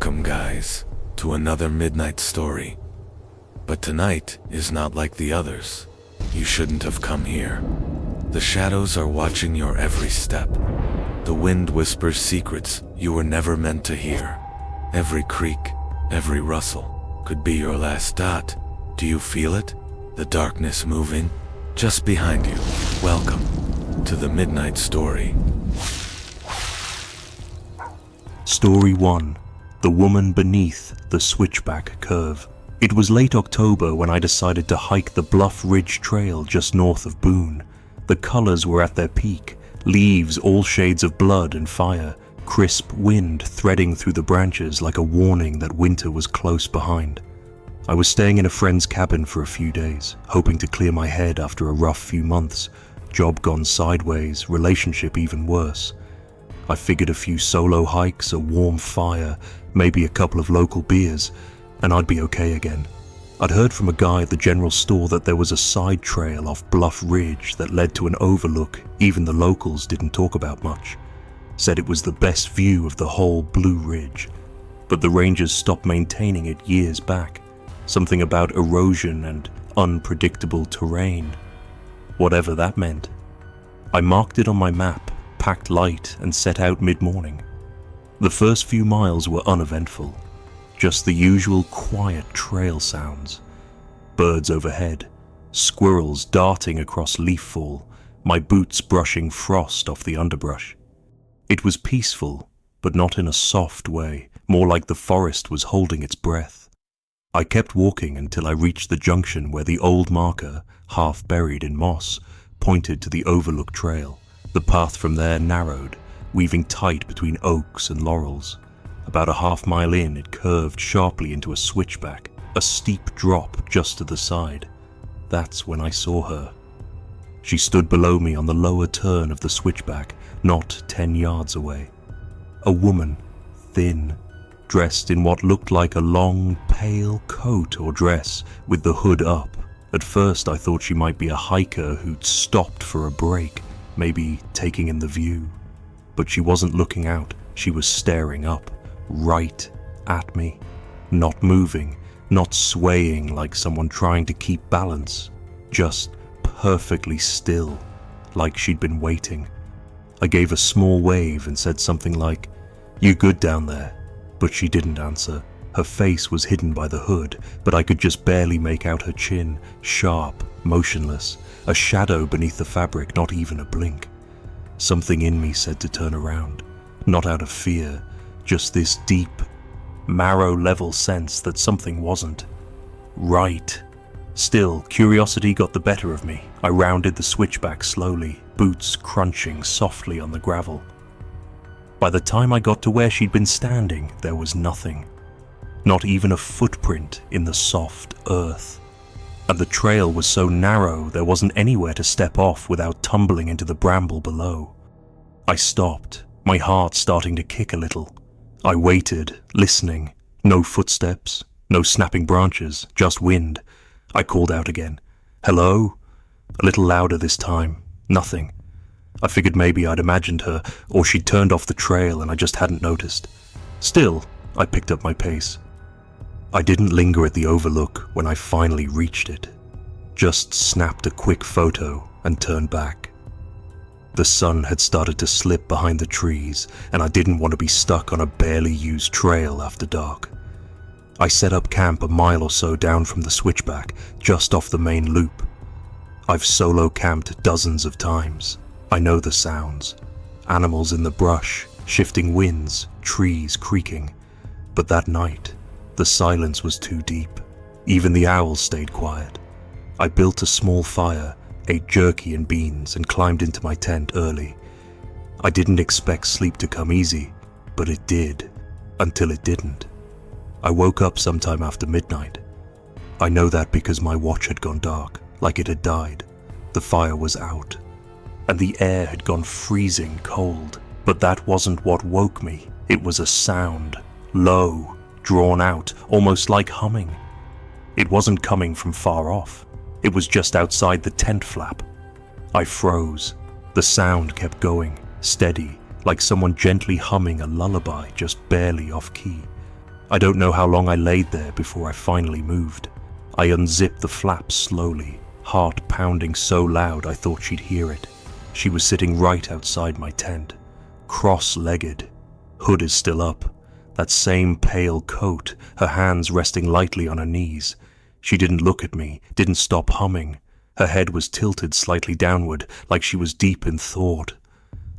Welcome, guys, to another midnight story. But tonight is not like the others. You shouldn't have come here. The shadows are watching your every step. The wind whispers secrets you were never meant to hear. Every creak, every rustle could be your last dot. Do you feel it? The darkness moving just behind you. Welcome to the Midnight Story. Story 1. The Woman Beneath the Switchback Curve. It was late October when I decided to hike the Bluff Ridge Trail just north of Boone. The colors were at their peak, leaves all shades of blood and fire, crisp wind threading through the branches like a warning that winter was close behind. I was staying in a friend's cabin for a few days, hoping to clear my head after a rough few months, job gone sideways, relationship even worse. I figured a few solo hikes, a warm fire, maybe a couple of local beers, and I'd be okay again. I'd heard from a guy at the general store that there was a side trail off Bluff Ridge that led to an overlook even the locals didn't talk about much. Said it was the best view of the whole Blue Ridge, but the rangers stopped maintaining it years back. Something about erosion and unpredictable terrain. Whatever that meant. I marked it on my map, packed light, and set out mid-morning. The first few miles were uneventful, just the usual quiet trail sounds. Birds overhead, squirrels darting across leaf fall, my boots brushing frost off the underbrush. It was peaceful, but not in a soft way, more like the forest was holding its breath. I kept walking until I reached the junction where the old marker, half buried in moss, pointed to the overlook trail. The path from there narrowed, weaving tight between oaks and laurels. About a half-mile in, it curved sharply into a switchback, a steep drop just to the side. That's when I saw her. She stood below me on the lower turn of the switchback, not 10 yards away. A woman, thin, dressed in what looked like a long, pale coat or dress with the hood up. At first I thought she might be a hiker who'd stopped for a break, maybe taking in the view. But she wasn't looking out, she was staring up, right at me. Not moving, not swaying like someone trying to keep balance, just perfectly still, like she'd been waiting. I gave a small wave and said something like, "You good down there?" But she didn't answer. Her face was hidden by the hood, but I could just barely make out her chin, sharp, motionless, a shadow beneath the fabric, not even a blink. Something in me said to turn around, not out of fear, just this deep, marrow-level sense that something wasn't right. Still, curiosity got the better of me. I rounded the switchback slowly, boots crunching softly on the gravel. By the time I got to where she'd been standing, there was nothing. Not even a footprint in the soft earth. And the trail was so narrow there wasn't anywhere to step off without tumbling into the bramble below. I stopped, my heart starting to kick a little. I waited, listening. No footsteps, no snapping branches, just wind. I called out again. "Hello?" A little louder this time. Nothing. I figured maybe I'd imagined her, or she'd turned off the trail and I just hadn't noticed. Still, I picked up my pace. I didn't linger at the overlook when I finally reached it. Just snapped a quick photo and turned back. The sun had started to slip behind the trees, and I didn't want to be stuck on a barely used trail after dark. I set up camp a mile or so down from the switchback, just off the main loop. I've solo camped dozens of times. I know the sounds. Animals in the brush, shifting winds, trees creaking. But that night, the silence was too deep. Even the owls stayed quiet. I built a small fire, ate jerky and beans, and climbed into my tent early. I didn't expect sleep to come easy, but it did, until it didn't. I woke up sometime after midnight. I know that because my watch had gone dark, like it had died. The fire was out, and the air had gone freezing cold. But that wasn't what woke me. It was a sound, low, drawn out, almost like humming. It wasn't coming from far off. It was just outside the tent flap. I froze. The sound kept going, steady, like someone gently humming a lullaby just barely off key. I don't know how long I laid there before I finally moved. I unzipped the flap slowly, heart pounding so loud I thought she'd hear it. She was sitting right outside my tent, cross-legged. Hood is still up, that same pale coat, her hands resting lightly on her knees. She didn't look at me, didn't stop humming. Her head was tilted slightly downward, like she was deep in thought.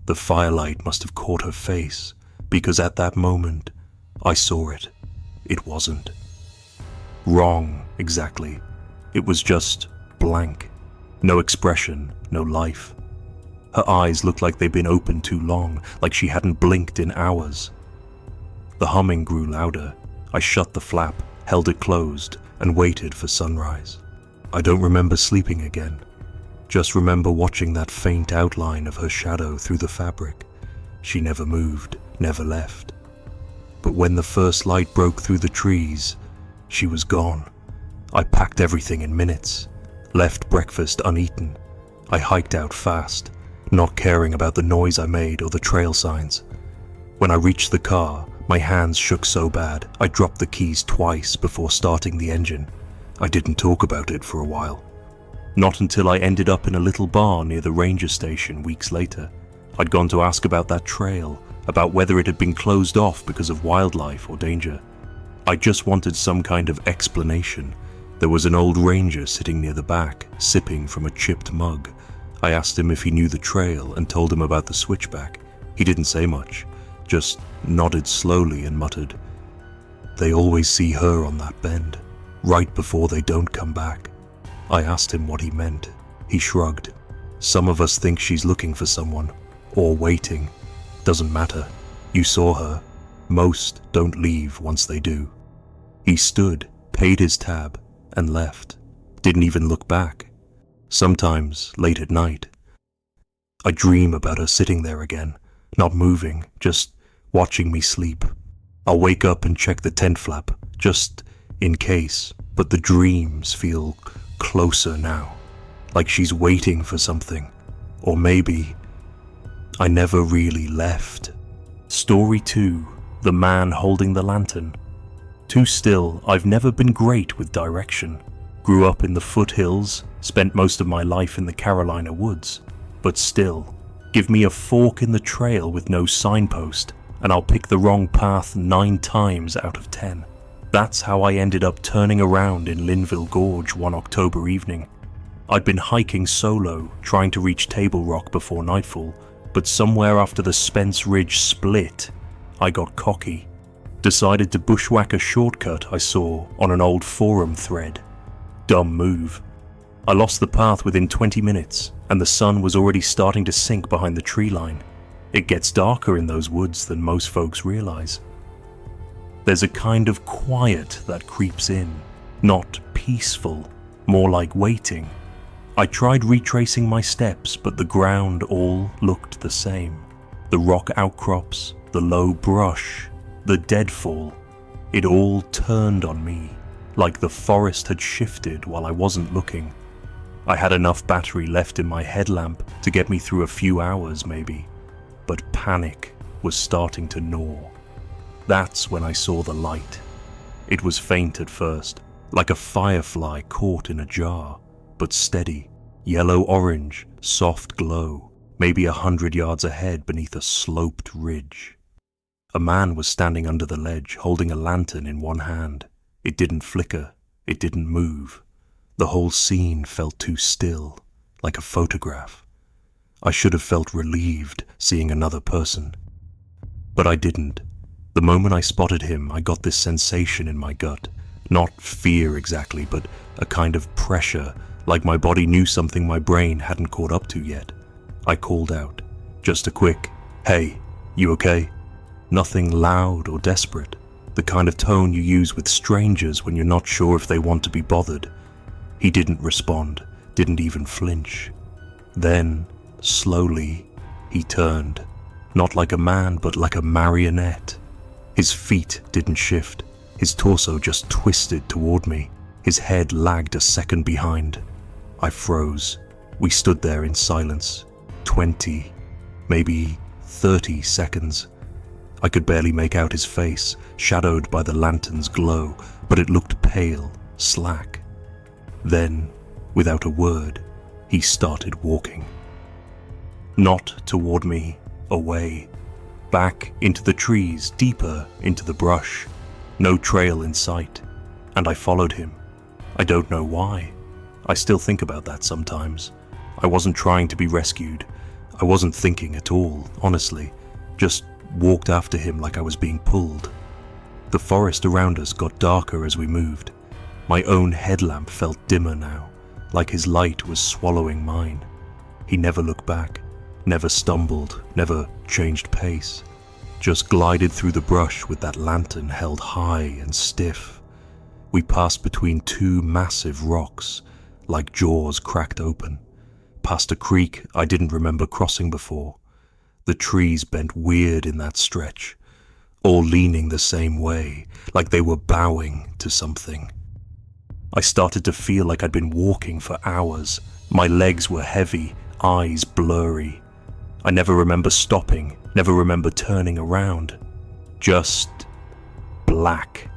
The firelight must have caught her face, because at that moment, I saw it. It wasn't wrong, exactly. It was just blank. No expression, no life. Her eyes looked like they'd been open too long, like she hadn't blinked in hours. The humming grew louder. I shut the flap, held it closed, and waited for sunrise. I don't remember sleeping again. Just remember watching that faint outline of her shadow through the fabric. She never moved, never left. But when the first light broke through the trees, she was gone. I packed everything in minutes, left breakfast uneaten. I hiked out fast, not caring about the noise I made or the trail signs. When I reached the car, my hands shook so bad I dropped the keys twice before starting the engine. I didn't talk about it for a while. Not until I ended up in a little bar near the ranger station weeks later. I'd gone to ask about that trail, about whether it had been closed off because of wildlife or danger. I just wanted some kind of explanation. There was an old ranger sitting near the back, sipping from a chipped mug. I asked him if he knew the trail and told him about the switchback. He didn't say much, just nodded slowly and muttered, "They always see her on that bend, right before they don't come back." I asked him what he meant. He shrugged. "Some of us think she's looking for someone, or waiting. Doesn't matter. You saw her. Most don't leave once they do." He stood, paid his tab, and left. Didn't even look back. Sometimes, late at night, I dream about her sitting there again, not moving, just watching me sleep. I'll wake up and check the tent flap, just in case, but the dreams feel closer now, like she's waiting for something. Or maybe I never really left. Story 2. The Man Holding the Lantern. Too still, I've never been great with direction. Grew up in the foothills, spent most of my life in the Carolina woods. But still, give me a fork in the trail with no signpost, and I'll pick the wrong path 9 times out of 10. That's how I ended up turning around in Linville Gorge one October evening. I'd been hiking solo, trying to reach Table Rock before nightfall, but somewhere after the Spence Ridge split, I got cocky. Decided to bushwhack a shortcut I saw on an old forum thread. Dumb move. I lost the path within 20 minutes, and the sun was already starting to sink behind the tree line. It gets darker in those woods than most folks realize. There's a kind of quiet that creeps in, not peaceful, more like waiting. I tried retracing my steps, but the ground all looked the same. The rock outcrops, the low brush, the deadfall, it all turned on me, like the forest had shifted while I wasn't looking. I had enough battery left in my headlamp to get me through a few hours maybe, but panic was starting to gnaw. That's when I saw the light. It was faint at first, like a firefly caught in a jar, but steady, yellow-orange, soft glow, maybe 100 yards ahead beneath a sloped ridge. A man was standing under the ledge, holding a lantern in one hand. It didn't flicker, it didn't move. The whole scene felt too still, like a photograph. I should have felt relieved seeing another person. But I didn't. The moment I spotted him, I got this sensation in my gut. Not fear exactly, but a kind of pressure, like my body knew something my brain hadn't caught up to yet. I called out, just a quick, "Hey, you okay?" Nothing loud or desperate, the kind of tone you use with strangers when you're not sure if they want to be bothered. He didn't respond, didn't even flinch. Then, slowly, he turned, not like a man but like a marionette. His feet didn't shift, his torso just twisted toward me, his head lagged a second behind. I froze. We stood there in silence, 20, maybe 30 seconds. I could barely make out his face, shadowed by the lantern's glow, but it looked pale, slack. Then, without a word, he started walking. Not toward me, away, back into the trees, deeper into the brush. No trail in sight, and I followed him. I don't know why. I still think about that sometimes. I wasn't trying to be rescued. I wasn't thinking at all, honestly. Just walked after him like I was being pulled. The forest around us got darker as we moved. My own headlamp felt dimmer now, like his light was swallowing mine. He never looked back, never stumbled, never changed pace. Just glided through the brush with that lantern held high and stiff. We passed between two massive rocks, like jaws cracked open. Past a creek I didn't remember crossing before. The trees bent weird in that stretch, all leaning the same way, like they were bowing to something. I started to feel like I'd been walking for hours. My legs were heavy, eyes blurry. I never remember stopping, never remember turning around. Just black.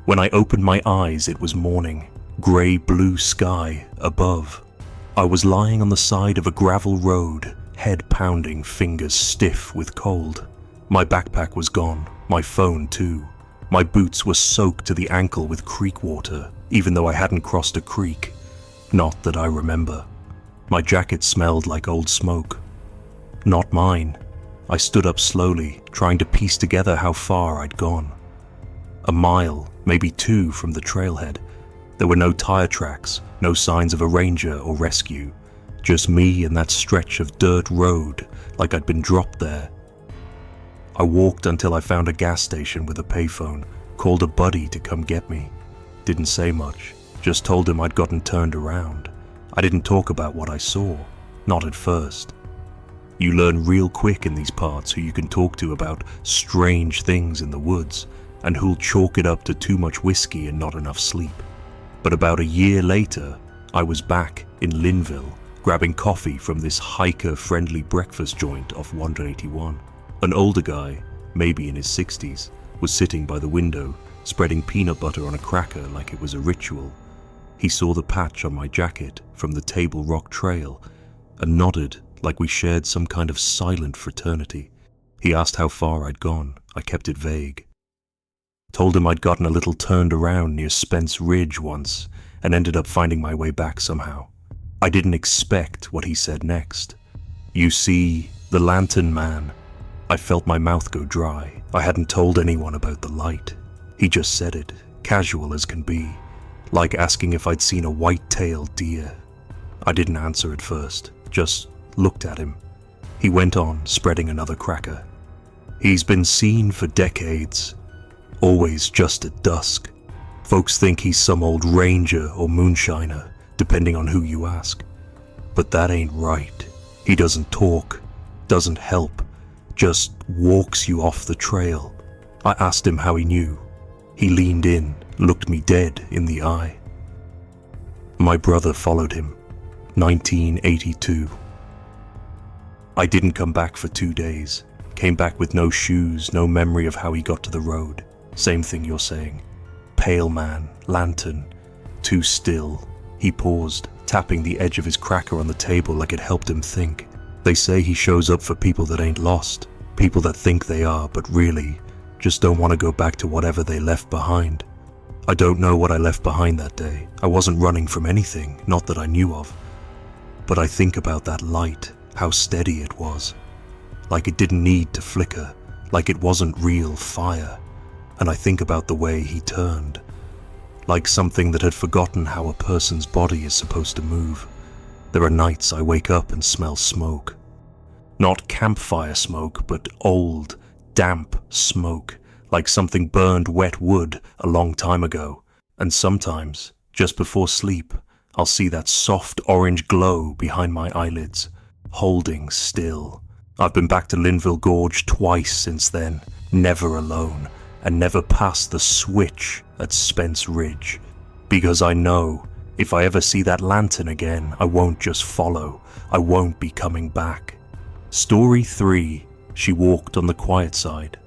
When I opened my eyes, it was morning. Grey-blue sky above. I was lying on the side of a gravel road, head pounding, fingers stiff with cold. My backpack was gone, my phone too. My boots were soaked to the ankle with creek water, even though I hadn't crossed a creek. Not that I remember. My jacket smelled like old smoke. Not mine. I stood up slowly, trying to piece together how far I'd gone. A mile, maybe 2 from the trailhead. There were no tire tracks, no signs of a ranger or rescue. Just me and that stretch of dirt road, like I'd been dropped there. I walked until I found a gas station with a payphone, called a buddy to come get me. Didn't say much, just told him I'd gotten turned around. I didn't talk about what I saw, not at first. You learn real quick in these parts who you can talk to about strange things in the woods, and who'll chalk it up to too much whiskey and not enough sleep. But about a year later, I was back in Linville, grabbing coffee from this hiker-friendly breakfast joint off 181. An older guy, maybe in his 60s, was sitting by the window, spreading peanut butter on a cracker like it was a ritual. He saw the patch on my jacket from the Table Rock Trail and nodded like we shared some kind of silent fraternity. He asked how far I'd gone. I kept it vague. Told him I'd gotten a little turned around near Spence Ridge once and ended up finding my way back somehow. I didn't expect what he said next. You see, the lantern man. I felt my mouth go dry. I hadn't told anyone about the light. He just said it, casual as can be, like asking if I'd seen a white-tailed deer. I didn't answer at first, just looked at him. He went on, spreading another cracker. He's been seen for decades, always just at dusk. Folks think he's some old ranger or moonshiner, depending on who you ask. But that ain't right. He doesn't talk, doesn't help, just walks you off the trail. I asked him how he knew. He leaned in, looked me dead in the eye. My brother followed him. 1982. I didn't come back for 2 days. Came back with no shoes, no memory of how he got to the road. Same thing you're saying. Pale man, lantern, too still. He paused, tapping the edge of his cracker on the table like it helped him think. They say he shows up for people that ain't lost, people that think they are, but really just don't want to go back to whatever they left behind. I don't know what I left behind that day. I wasn't running from anything, not that I knew of. But I think about that light, how steady it was. Like it didn't need to flicker, like it wasn't real fire. And I think about the way he turned, like something that had forgotten how a person's body is supposed to move. There are nights I wake up and smell smoke. Not campfire smoke, but old, damp smoke, like something burned wet wood a long time ago. And sometimes, just before sleep, I'll see that soft orange glow behind my eyelids, holding still. I've been back to Linville Gorge twice since then, never alone, and never past the switch at Spence Ridge. Because I know, if I ever see that lantern again, I won't just follow. I won't be coming back. Story 3, she walked on the quiet side.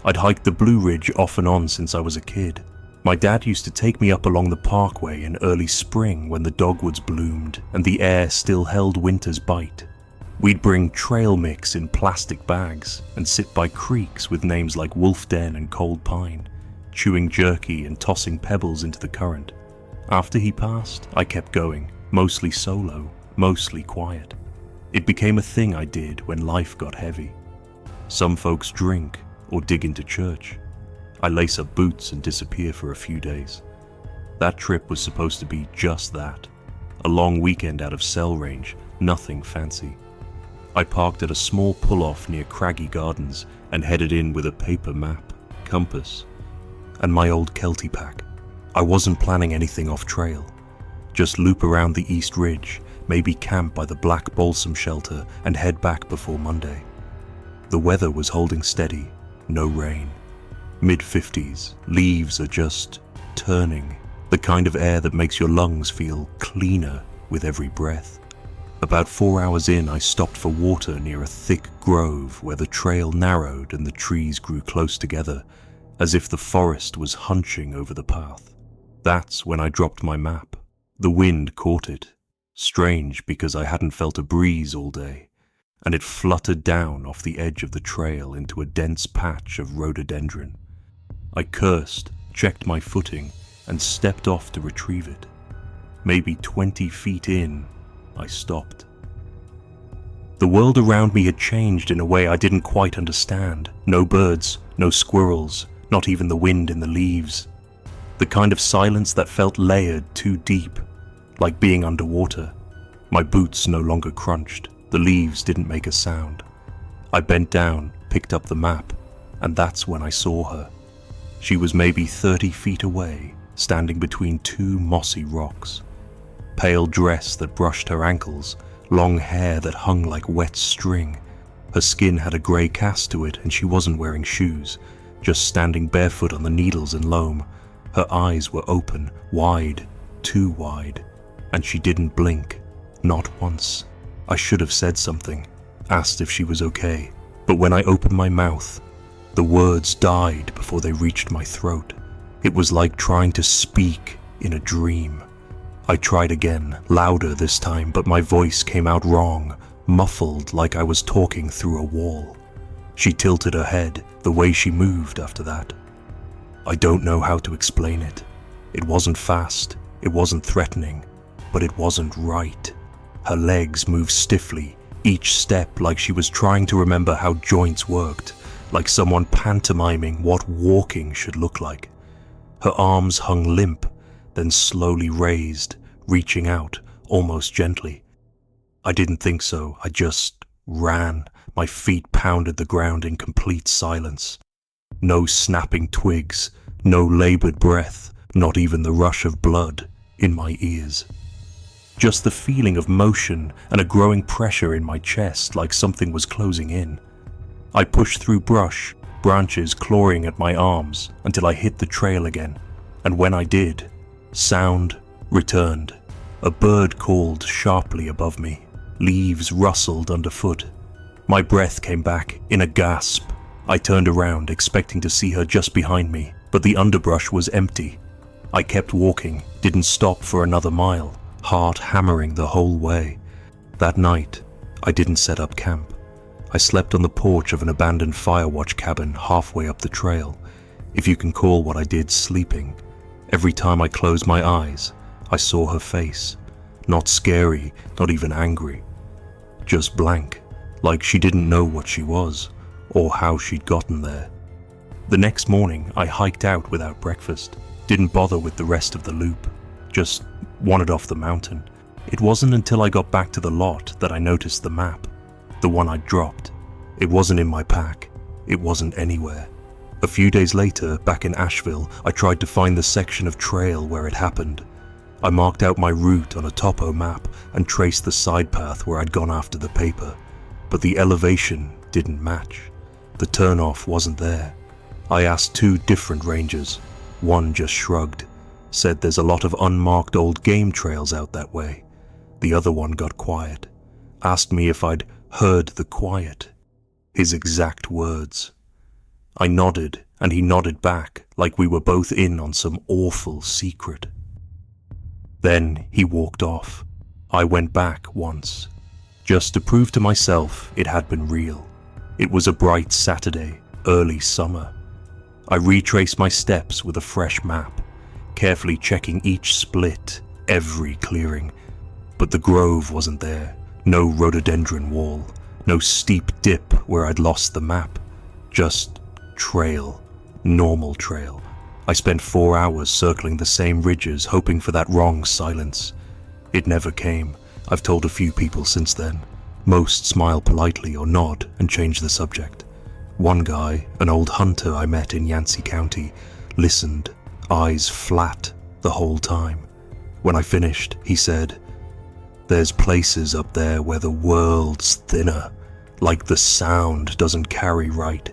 I'd hiked the Blue Ridge off and on since I was a kid. My dad used to take me up along the parkway in early spring when the dogwoods bloomed and the air still held winter's bite. We'd bring trail mix in plastic bags and sit by creeks with names like Wolf Den and Cold Pine, chewing jerky and tossing pebbles into the current. After he passed, I kept going, mostly solo, mostly quiet. It became a thing I did when life got heavy. Some folks drink or dig into church. I lace up boots and disappear for a few days. That trip was supposed to be just that. A long weekend out of cell range, nothing fancy. I parked at a small pull-off near Craggy Gardens and headed in with a paper map, compass, and my old Kelty pack. I wasn't planning anything off-trail. Just loop around the East Ridge, maybe camp by the Black Balsam shelter and head back before Monday. The weather was holding steady, no rain. Mid-50s, leaves are just turning, the kind of air that makes your lungs feel cleaner with every breath. About 4 hours in, I stopped for water near a thick grove where the trail narrowed and the trees grew close together, as if the forest was hunching over the path. That's when I dropped my map. The wind caught it. Strange, because I hadn't felt a breeze all day, and it fluttered down off the edge of the trail into a dense patch of rhododendron. I cursed, checked my footing, and stepped off to retrieve it. Maybe 20 feet in, I stopped. The world around me had changed in a way I didn't quite understand. No birds, no squirrels, not even the wind in the leaves. The kind of silence that felt layered too deep, like being underwater. My boots no longer crunched. The leaves didn't make a sound. I bent down, picked up the map, and that's when I saw her. She was maybe 30 feet away, standing between two mossy rocks. Pale dress that brushed her ankles, long hair that hung like wet string. Her skin had a grey cast to it and she wasn't wearing shoes, just standing barefoot on the needles and loam. Her eyes were open, wide, too wide, and she didn't blink, not once. I should have said something, asked if she was okay, but when I opened my mouth, the words died before they reached my throat. It was like trying to speak in a dream. I tried again, louder this time, but my voice came out wrong, muffled like I was talking through a wall. She tilted her head, the way she moved after that. I don't know how to explain it. It wasn't fast, it wasn't threatening, but it wasn't right. Her legs moved stiffly, each step like she was trying to remember how joints worked, like someone pantomiming what walking should look like. Her arms hung limp, then slowly raised, reaching out, almost gently. I didn't think so, I just ran. My feet pounded the ground in complete silence. No snapping twigs, no labored breath, not even the rush of blood in my ears. Just the feeling of motion and a growing pressure in my chest like something was closing in. I pushed through brush, branches clawing at my arms until I hit the trail again, and when I did, sound returned. A bird called sharply above me. Leaves rustled underfoot. My breath came back in a gasp. I turned around, expecting to see her just behind me, but the underbrush was empty. I kept walking, didn't stop for another mile, heart hammering the whole way. That night, I didn't set up camp. I slept on the porch of an abandoned firewatch cabin halfway up the trail, if you can call what I did sleeping. Every time I closed my eyes, I saw her face. Not scary, not even angry. Just blank, like she didn't know what she was, or how she'd gotten there. The next morning, I hiked out without breakfast. Didn't bother with the rest of the loop. Just wandered off the mountain. It wasn't until I got back to the lot that I noticed the map. The one I'd dropped. It wasn't in my pack. It wasn't anywhere. A few days later, back in Asheville, I tried to find the section of trail where it happened. I marked out my route on a topo map and traced the side path where I'd gone after the paper, but the elevation didn't match. The turnoff wasn't there. I asked 2 different rangers. One just shrugged, said there's a lot of unmarked old game trails out that way. The other one got quiet, asked me if I'd heard the quiet. His exact words. I nodded, and he nodded back, like we were both in on some awful secret. Then he walked off. I went back once, just to prove to myself it had been real. It was a bright Saturday, early summer. I retraced my steps with a fresh map, carefully checking each split, every clearing. But the grove wasn't there, no rhododendron wall, no steep dip where I'd lost the map. Just trail, normal trail. I spent 4 hours circling the same ridges, hoping for that wrong silence. It never came. I've told a few people since then. Most smile politely or nod and change the subject. One guy, an old hunter I met in Yancey County, listened, eyes flat the whole time. When I finished, he said, "There's places up there where the world's thinner, like the sound doesn't carry right.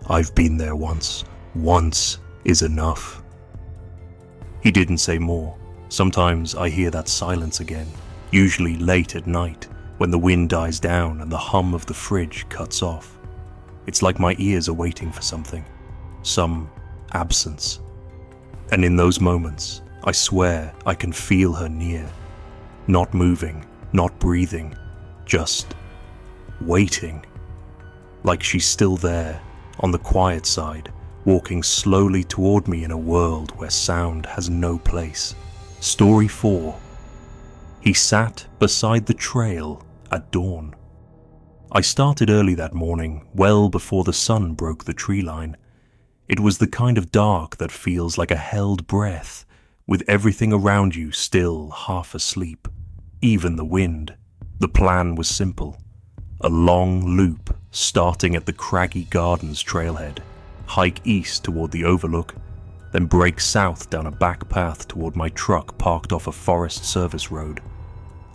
I've been there once. Once is enough." He didn't say more. Sometimes I hear that silence again, usually late at night, when the wind dies down and the hum of the fridge cuts off. It's like my ears are waiting for something, some absence. And in those moments, I swear I can feel her near, not moving, not breathing, just waiting. Like she's still there, on the quiet side, walking slowly toward me in a world where sound has no place. Story 4. He sat beside the trail at dawn. I started early that morning, well before the sun broke the tree line. It was the kind of dark that feels like a held breath, with everything around you still half asleep, even the wind. The plan was simple. A long loop starting at the Craggy Gardens trailhead, hike east toward the overlook, then break south down a back path toward my truck parked off a Forest Service road.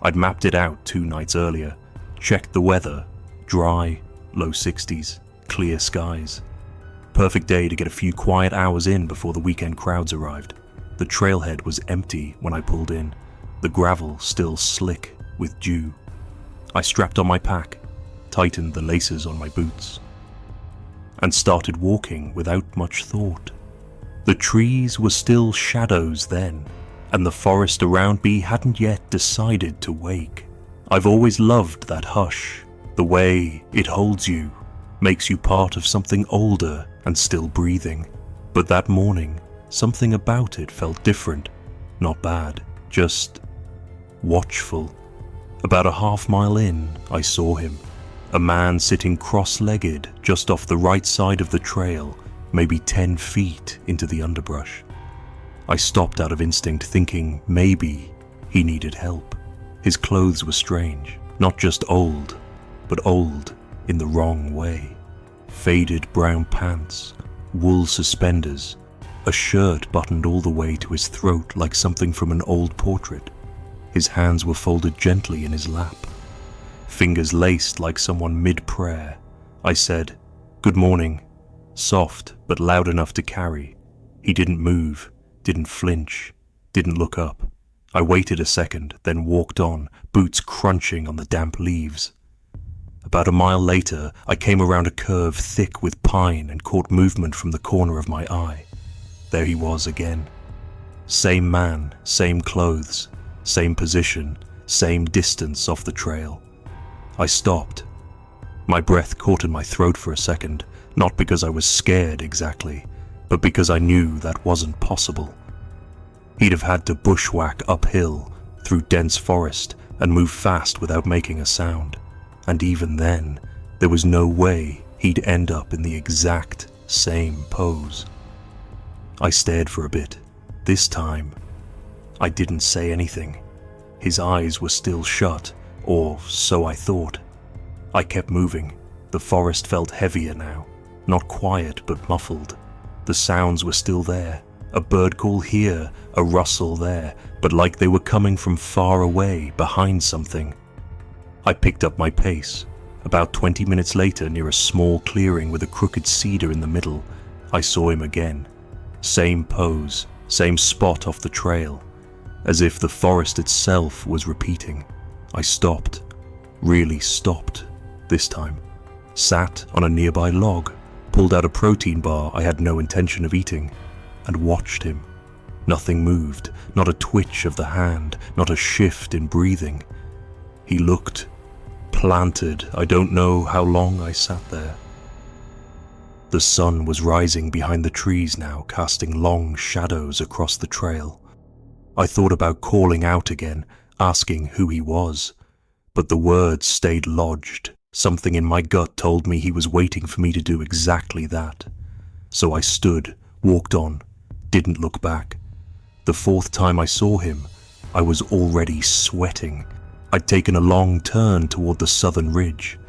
I'd mapped it out 2 nights earlier, checked the weather, dry, low 60s, clear skies. Perfect day to get a few quiet hours in before the weekend crowds arrived. The trailhead was empty when I pulled in, the gravel still slick with dew. I strapped on my pack, tightened the laces on my boots, and started walking without much thought. The trees were still shadows then, and the forest around me hadn't yet decided to wake. I've always loved that hush, the way it holds you, makes you part of something older and still breathing. But that morning, something about it felt different. Not bad, just watchful. About a half-mile in, I saw him. A man sitting cross-legged just off the right side of the trail, maybe 10 feet into the underbrush. I stopped out of instinct, thinking maybe he needed help. His clothes were strange, not just old, but old in the wrong way. Faded brown pants, wool suspenders, a shirt buttoned all the way to his throat like something from an old portrait. His hands were folded gently in his lap, fingers laced like someone mid-prayer. I said, "Good morning," soft but loud enough to carry. He didn't move, didn't flinch, didn't look up. I waited a second, then walked on, boots crunching on the damp leaves. About a mile later, I came around a curve thick with pine and caught movement from the corner of my eye. There he was again. Same man, same clothes, same position, same distance off the trail. I stopped. My breath caught in my throat for a second, not because I was scared exactly, but because I knew that wasn't possible. He'd have had to bushwhack uphill, through dense forest, and move fast without making a sound. And even then, there was no way he'd end up in the exact same pose. I stared for a bit. This time, I didn't say anything. His eyes were still shut, or so I thought. I kept moving. The forest felt heavier now, not quiet but muffled. The sounds were still there, a bird call here, a rustle there, but like they were coming from far away, behind something. I picked up my pace. About 20 minutes later, near a small clearing with a crooked cedar in the middle, I saw him again. Same pose, same spot off the trail, as if the forest itself was repeating. I stopped, really stopped this time, sat on a nearby log, pulled out a protein bar I had no intention of eating, and watched him. Nothing moved, not a twitch of the hand, not a shift in breathing. He looked planted. I don't know how long I sat there. The sun was rising behind the trees now, casting long shadows across the trail. I thought about calling out again, asking who he was, but the words stayed lodged. Something in my gut told me he was waiting for me to do exactly that. So I stood, walked on, didn't look back. The fourth time I saw him, I was already sweating. I'd taken a long turn toward the southern ridge,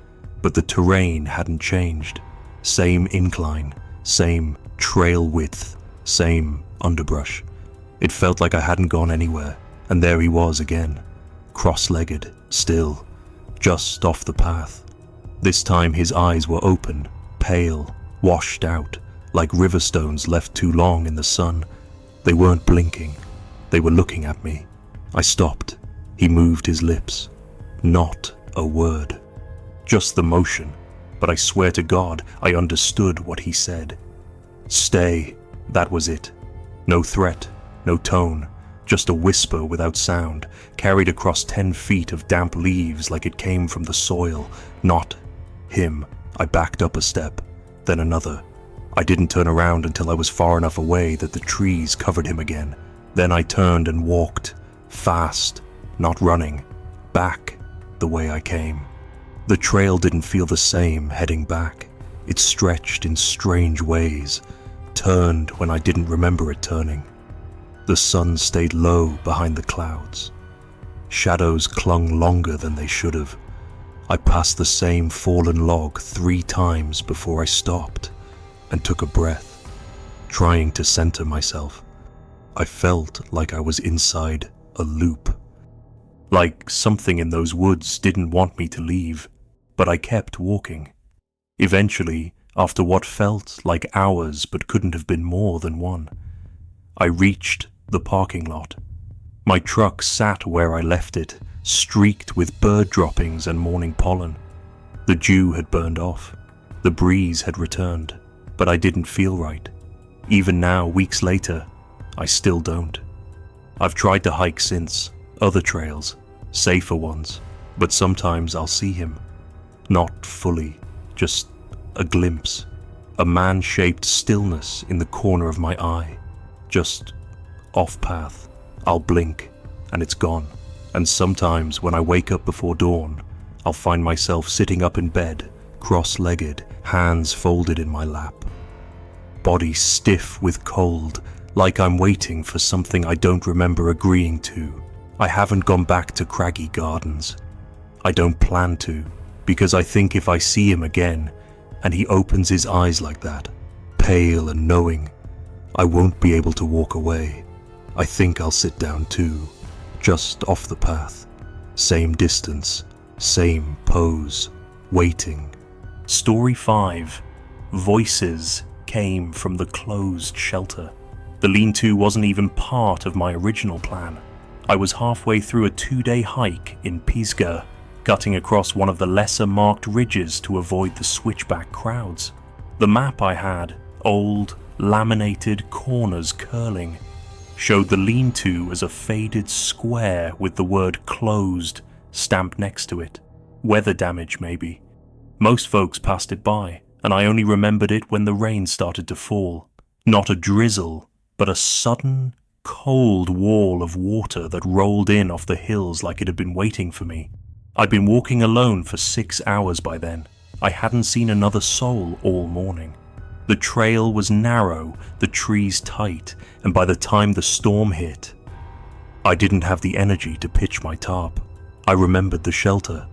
but the terrain hadn't changed. Same incline, same trail width, same underbrush. It felt like I hadn't gone anywhere, and there he was again, cross-legged, still, just off the path. This time his eyes were open, pale, washed out, like river stones left too long in the sun. They weren't blinking. They were looking at me. I stopped. He moved his lips. Not a word. Just the motion. But I swear to God, I understood what he said. Stay. That was it. No threat, no tone, just a whisper without sound, carried across 10 feet of damp leaves like it came from the soil. Not him. I backed up a step, then another. I didn't turn around until I was far enough away that the trees covered him again. Then I turned and walked, fast, not running, back the way I came. The trail didn't feel the same heading back. It stretched in strange ways, turned when I didn't remember it turning. The sun stayed low behind the clouds. Shadows clung longer than they should have. I passed the same fallen log 3 times before I stopped and took a breath, trying to center myself. I felt like I was inside a loop. Like something in those woods didn't want me to leave, but I kept walking. Eventually, after what felt like hours but couldn't have been more than one, I reached the parking lot. My truck sat where I left it, streaked with bird droppings and morning pollen. The dew had burned off. The breeze had returned, but I didn't feel right. Even now, weeks later, I still don't. I've tried to hike since, other trails, safer ones, but sometimes I'll see him. Not fully, just a glimpse. A man-shaped stillness in the corner of my eye. Just off path. I'll blink, and it's gone. And sometimes when I wake up before dawn, I'll find myself sitting up in bed, cross-legged, hands folded in my lap. Body stiff with cold, like I'm waiting for something I don't remember agreeing to. I haven't gone back to Craggy Gardens. I don't plan to, because I think if I see him again, and he opens his eyes like that, pale and knowing, I won't be able to walk away. I think I'll sit down too, just off the path. Same distance, same pose, waiting. Story 5. Voices came from the closed shelter. The lean-to wasn't even part of my original plan. I was halfway through a 2-day hike in Pisgah, cutting across one of the lesser marked ridges to avoid the switchback crowds. The map I had, old, laminated corners curling, showed the lean-to as a faded square with the word closed stamped next to it. Weather damage, maybe. Most folks passed it by, and I only remembered it when the rain started to fall. Not a drizzle, but a sudden, cold wall of water that rolled in off the hills like it had been waiting for me. I'd been walking alone for 6 hours by then. I hadn't seen another soul all morning. The trail was narrow, the trees tight, and by the time the storm hit, I didn't have the energy to pitch my tarp. I remembered the shelter.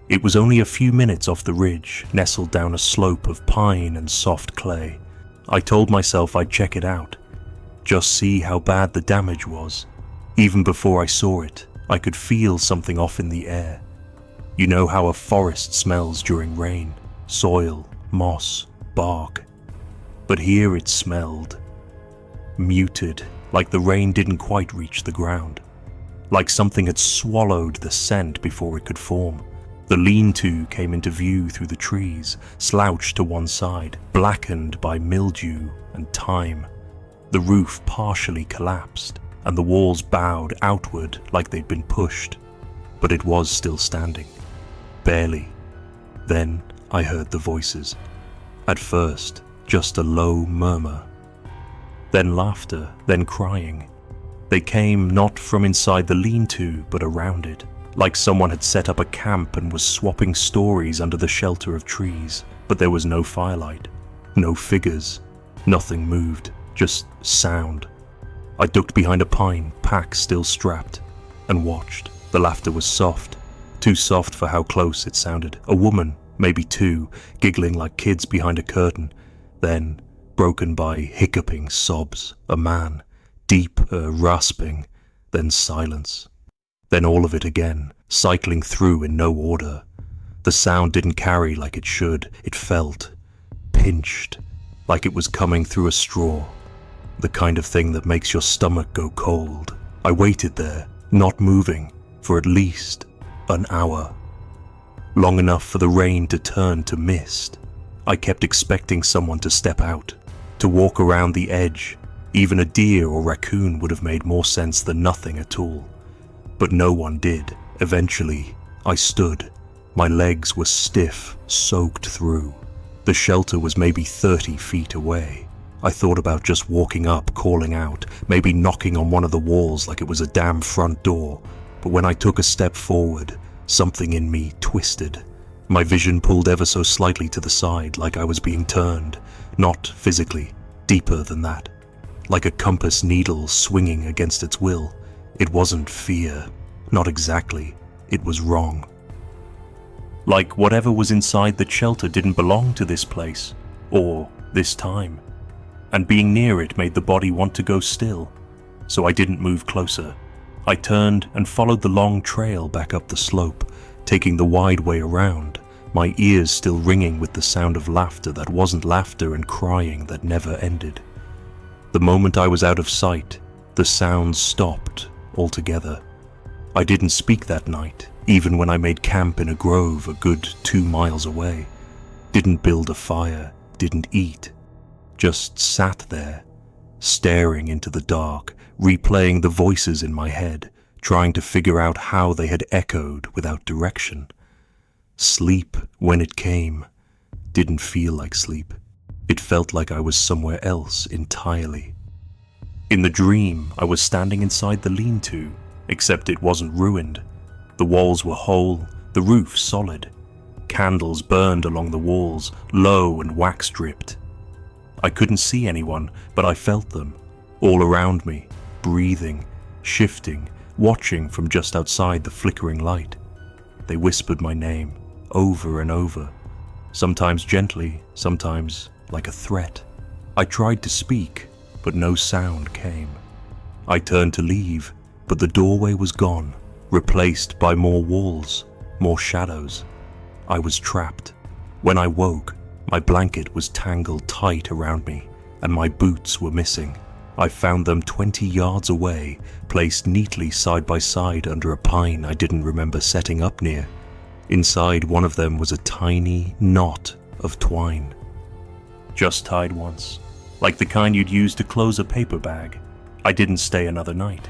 It was only a few minutes off the ridge, nestled down a slope of pine and soft clay. I told myself I'd check it out, just see how bad the damage was. Even before I saw it, I could feel something off in the air. You know how a forest smells during rain, soil, moss, bark. But here it smelled muted, like the rain didn't quite reach the ground, like something had swallowed the scent before it could form. The lean-to came into view through the trees, slouched to one side, blackened by mildew and time. The roof partially collapsed, and the walls bowed outward like they'd been pushed. But it was still standing. Barely. Then I heard the voices. At first, just a low murmur. Then laughter, then crying. They came not from inside the lean-to, but around it, like someone had set up a camp and was swapping stories under the shelter of trees. But there was no firelight, no figures, nothing moved, just sound. I ducked behind a pine, pack still strapped, and watched. The laughter was soft, too soft for how close it sounded. A woman, maybe two, giggling like kids behind a curtain, then broken by hiccuping sobs. A man, deep, rasping, then silence. Then all of it again, cycling through in no order. The sound didn't carry like it should. It felt pinched, like it was coming through a straw. The kind of thing that makes your stomach go cold. I waited there, not moving, for at least an hour. Long enough for the rain to turn to mist. I kept expecting someone to step out, to walk around the edge. Even a deer or raccoon would have made more sense than nothing at all. But no one did. Eventually, I stood. My legs were stiff, soaked through. The shelter was maybe 30 feet away. I thought about just walking up, calling out, maybe knocking on one of the walls like it was a damn front door. But when I took a step forward, something in me twisted. My vision pulled ever so slightly to the side, like I was being turned. Not physically, deeper than that. Like a compass needle swinging against its will. It wasn't fear. Not exactly. It was wrong. Like whatever was inside the shelter didn't belong to this place, or this time. And being near it made the body want to go still. So I didn't move closer. I turned and followed the long trail back up the slope, taking the wide way around, my ears still ringing with the sound of laughter that wasn't laughter and crying that never ended. The moment I was out of sight, the sounds stopped altogether. I didn't speak that night, even when I made camp in a grove a good 2 miles away. Didn't build a fire, didn't eat. Just sat there, staring into the dark, replaying the voices in my head, trying to figure out how they had echoed without direction. Sleep, when it came, didn't feel like sleep. It felt like I was somewhere else entirely. In the dream, I was standing inside the lean-to, except it wasn't ruined. The walls were whole, the roof solid. Candles burned along the walls, low and wax-dripped. I couldn't see anyone, but I felt them, all around me, breathing, shifting, watching from just outside the flickering light. They whispered my name, over and over, sometimes gently, sometimes like a threat. I tried to speak, but no sound came. I turned to leave, but the doorway was gone, replaced by more walls, more shadows. I was trapped. When I woke, my blanket was tangled tight around me, and my boots were missing. I found them 20 yards away, placed neatly side by side under a pine I didn't remember setting up near. Inside one of them was a tiny knot of twine. Just tied once, like the kind you'd use to close a paper bag. I didn't stay another night.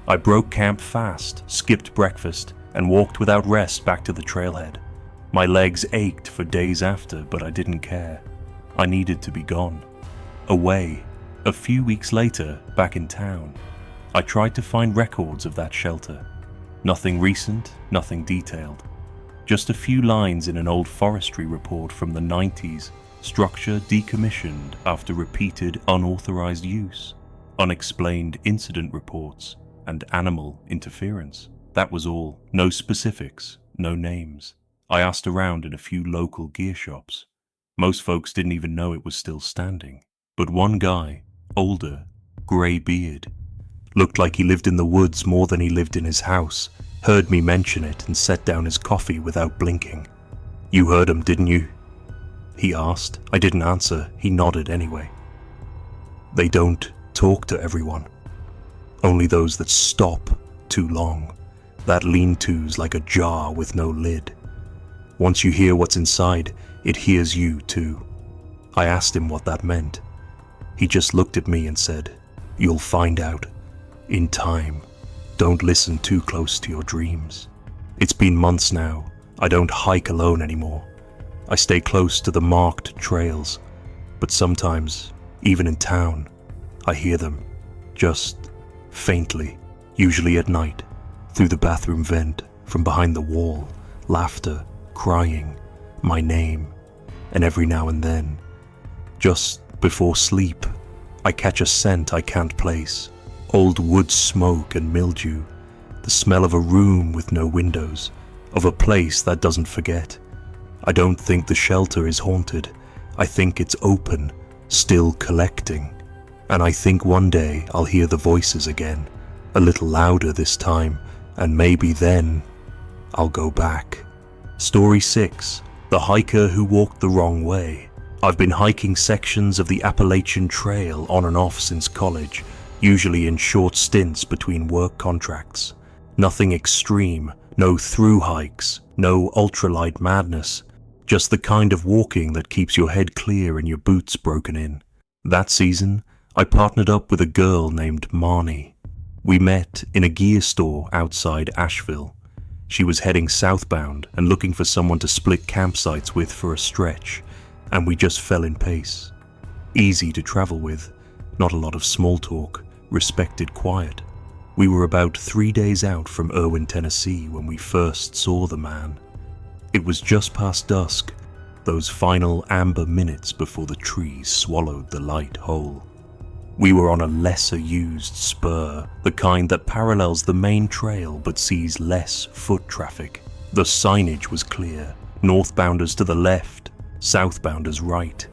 I broke camp fast, skipped breakfast, and walked without rest back to the trailhead. My legs ached for days after, but I didn't care. I needed to be gone. Away. A few weeks later, back in town, I tried to find records of that shelter. Nothing recent, nothing detailed. Just a few lines in an old forestry report from the 90s, structure decommissioned after repeated unauthorized use, unexplained incident reports, and animal interference. That was all. No specifics, no names. I asked around in a few local gear shops. Most folks didn't even know it was still standing. But one guy, older, grey beard, looked like he lived in the woods more than he lived in his house, heard me mention it and set down his coffee without blinking. "You heard him, didn't you?" he asked. I didn't answer. He nodded anyway. "They don't talk to everyone. Only those that stop too long. That lean-to's like a jar with no lid. Once you hear what's inside, it hears you too. I asked him what that meant. He just looked at me and said, "You'll find out. In time. Don't listen too close to your dreams." It's been months now. I don't hike alone anymore. I stay close to the marked trails, but sometimes, even in town, I hear them, just faintly, usually at night, through the bathroom vent, from behind the wall, laughter, crying, my name, and every now and then, just before sleep, I catch a scent I can't place, old wood smoke and mildew, the smell of a room with no windows, of a place that doesn't forget. I don't think the shelter is haunted. I think it's open, still collecting. And I think one day I'll hear the voices again, a little louder this time, and maybe then I'll go back. Story 6. The Hiker Who Walked the Wrong Way. I've been hiking sections of the Appalachian Trail on and off since college, usually in short stints between work contracts. Nothing extreme, no through hikes, no ultralight madness, just the kind of walking that keeps your head clear and your boots broken in. That season, I partnered up with a girl named Marnie. We met in a gear store outside Asheville. She was heading southbound and looking for someone to split campsites with for a stretch, and we just fell in pace. Easy to travel with, not a lot of small talk, respected quiet. We were about 3 days out from Erwin, Tennessee when we first saw the man. It was just past dusk, those final amber minutes before the trees swallowed the light whole. We were on a lesser used spur, the kind that parallels the main trail but sees less foot traffic. The signage was clear, northbounders to the left, southbounders right.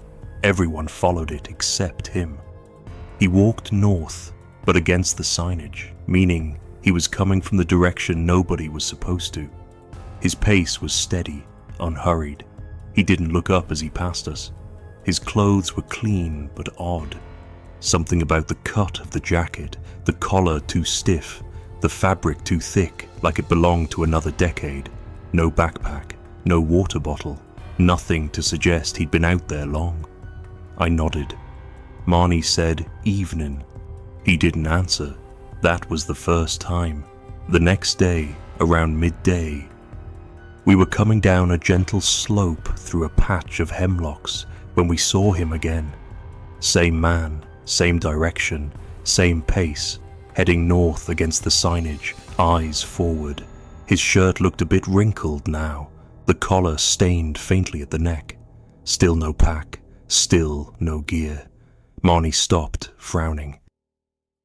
Everyone followed it except him. He walked north, but against the signage, meaning he was coming from the direction nobody was supposed to. His pace was steady, unhurried. He didn't look up as he passed us. His clothes were clean but odd. Something about the cut of the jacket, the collar too stiff, the fabric too thick, like it belonged to another decade. No backpack, no water bottle, nothing to suggest he'd been out there long. I nodded. Marnie said, "Evening." He didn't answer. That was the first time. The next day, around midday, we were coming down a gentle slope through a patch of hemlocks when we saw him again. Same man, same direction, same pace, heading north against the signage, eyes forward. His shirt looked a bit wrinkled now, the collar stained faintly at the neck. Still no pack, still no gear. Marnie stopped, frowning.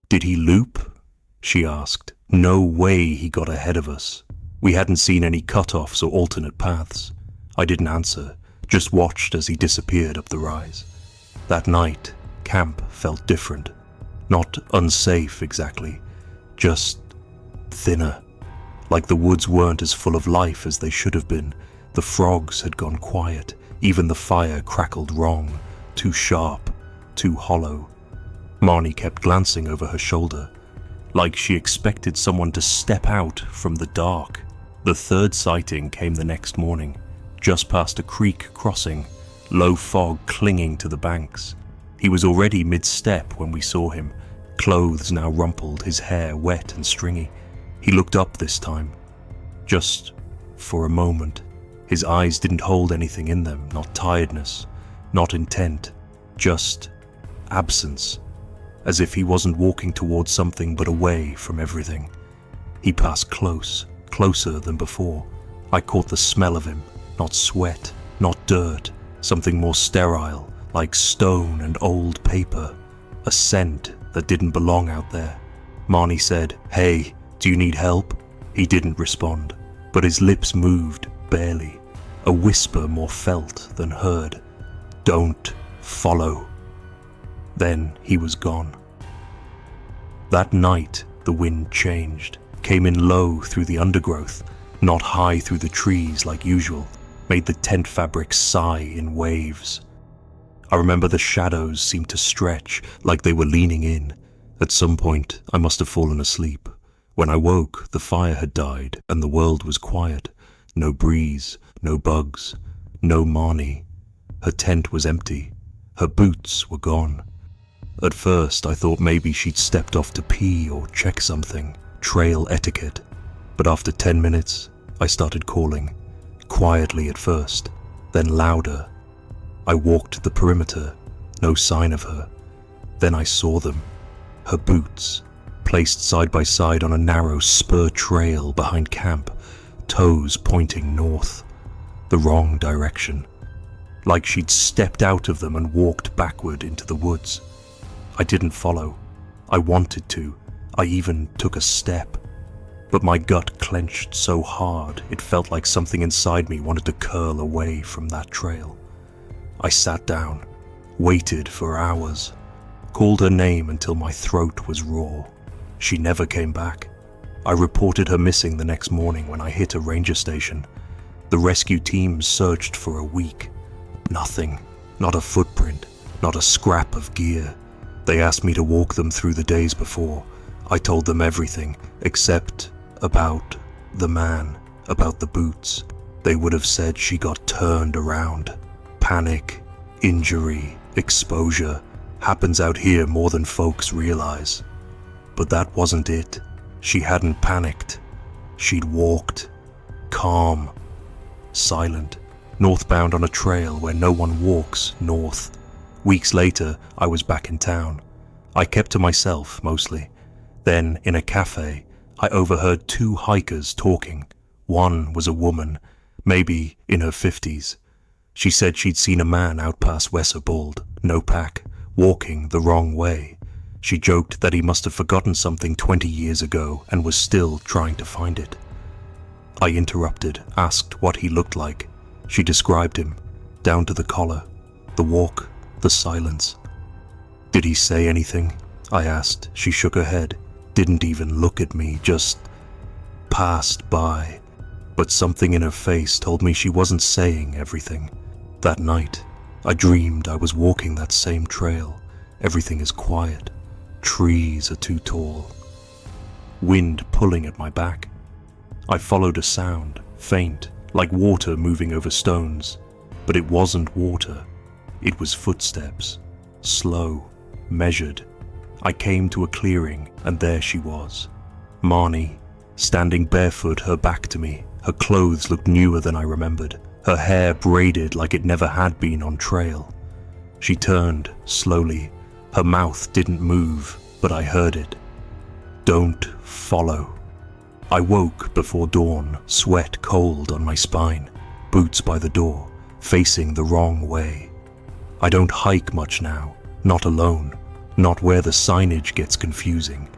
"Did he loop?" she asked. No way he got ahead of us. We hadn't seen any cut-offs or alternate paths. I didn't answer, just watched as he disappeared up the rise. That night, camp felt different. Not unsafe exactly, just thinner. Like the woods weren't as full of life as they should have been. The frogs had gone quiet, even the fire crackled wrong, too sharp, too hollow. Marnie kept glancing over her shoulder, like she expected someone to step out from the dark. The third sighting came the next morning, just past a creek crossing, low fog clinging to the banks. He was already mid-step when we saw him, clothes now rumpled, his hair wet and stringy. He looked up this time, just for a moment. His eyes didn't hold anything in them, not tiredness, not intent, just absence, as if he wasn't walking towards something but away from everything. He passed close, closer than before. I caught the smell of him, not sweat, not dirt, something more sterile, like stone and old paper, a scent that didn't belong out there. Marnie said, "Hey, do you need help?" He didn't respond, but his lips moved, barely, a whisper more felt than heard. "Don't follow." Then he was gone. That night, the wind changed, came in low through the undergrowth, not high through the trees like usual, made the tent fabric sigh in waves. I remember the shadows seemed to stretch like they were leaning in. At some point, I must have fallen asleep. When I woke, the fire had died and the world was quiet. No breeze, no bugs, no Marnie. Her tent was empty. Her boots were gone. At first, I thought maybe she'd stepped off to pee or check something, trail etiquette. But after 10 minutes, I started calling, quietly at first, then louder. I walked the perimeter, no sign of her. Then I saw them, her boots, placed side by side on a narrow spur trail behind camp, toes pointing north, the wrong direction. Like she'd stepped out of them and walked backward into the woods. I didn't follow. I wanted to. I even took a step. But my gut clenched so hard it felt like something inside me wanted to curl away from that trail. I sat down, waited for hours, called her name until my throat was raw. She never came back. I reported her missing the next morning when I hit a ranger station. The rescue teams searched for a week. Nothing, not a footprint, not a scrap of gear. They asked me to walk them through the days before. I told them everything, except about the man, about the boots. They would have said she got turned around. Panic, injury, exposure, happens out here more than folks realize. But that wasn't it. She hadn't panicked. She'd walked, calm, silent, northbound on a trail where no one walks north. Weeks later, I was back in town. I kept to myself, mostly. Then, in a cafe, I overheard 2 hikers talking. One was a woman, maybe in her 50s. She said she'd seen a man out past Weserbold, no pack, walking the wrong way. She joked that he must have forgotten something 20 years ago and was still trying to find it. I interrupted, asked what he looked like. She described him, down to the collar, the walk, the silence. Did he say anything? I asked. She shook her head, didn't even look at me, just passed by. But something in her face told me she wasn't saying everything. That night, I dreamed I was walking that same trail. Everything is quiet. Trees are too tall. Wind pulling at my back. I followed a sound, faint, like water moving over stones. But it wasn't water. It was footsteps. Slow, measured. I came to a clearing, and there she was. Marnie, standing barefoot, her back to me. Her clothes looked newer than I remembered. Her hair braided like it never had been on trail. She turned, slowly. Her mouth didn't move, but I heard it. Don't follow. I woke before dawn, sweat cold on my spine, boots by the door, facing the wrong way. I don't hike much now, not alone, not where the signage gets confusing.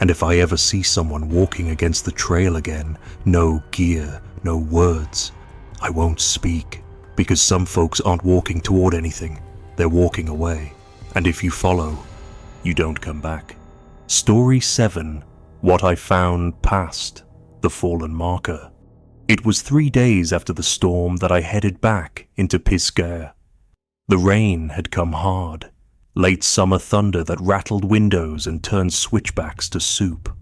And if I ever see someone walking against the trail again, no gear, no words, I won't speak, because some folks aren't walking toward anything, they're walking away. And if you follow, you don't come back. Story 7, What I Found Past the Fallen Marker. It was 3 days after the storm that I headed back into Pisgah. The rain had come hard, late summer thunder that rattled windows and turned switchbacks to soup.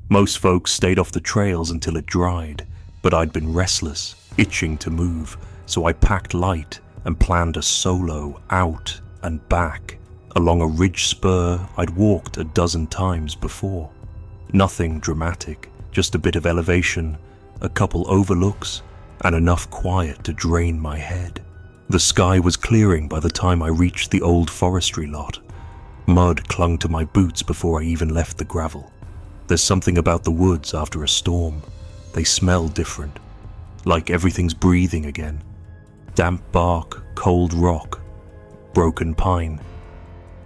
Most folks stayed off the trails until it dried, but I'd been restless, itching to move, so I packed light and planned a solo out and back along a ridge spur I'd walked a dozen times before. Nothing dramatic, just a bit of elevation, a couple overlooks, and enough quiet to drain my head. The sky was clearing by the time I reached the old forestry lot. Mud clung to my boots before I even left the gravel. There's something about the woods after a storm. They smell different, like everything's breathing again. Damp bark, cold rock, broken pine.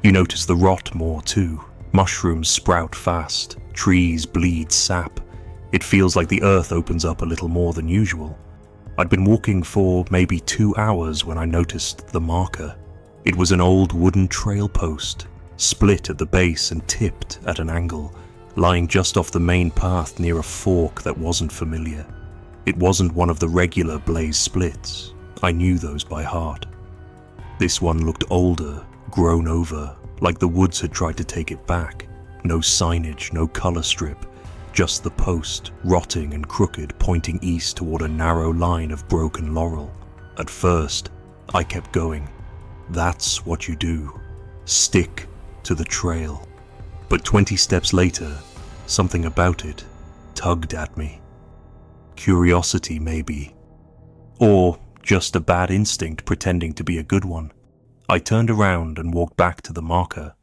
You notice the rot more too. Mushrooms sprout fast, trees bleed sap. It feels like the earth opens up a little more than usual. I'd been walking for maybe 2 hours when I noticed the marker. It was an old wooden trail post, split at the base and tipped at an angle, lying just off the main path near a fork that wasn't familiar. It wasn't one of the regular blaze splits. I knew those by heart. This one looked older, grown over, like the woods had tried to take it back. No signage, no color strip, just the post, rotting and crooked, pointing east toward a narrow line of broken laurel. At first, I kept going. That's what you do. Stick to the trail. But 20 steps later, something about it tugged at me. Curiosity, maybe. Or just a bad instinct pretending to be a good one. I turned around and walked back to the marker.